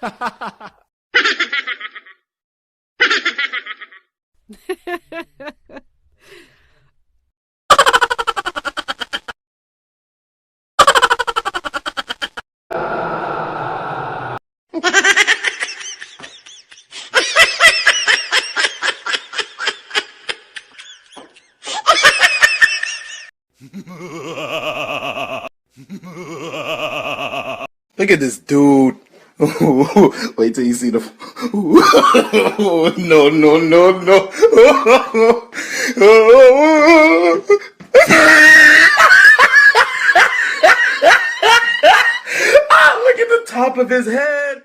Look at this dude. Wait till you see the. No, no, no, no. Look at the top of his head.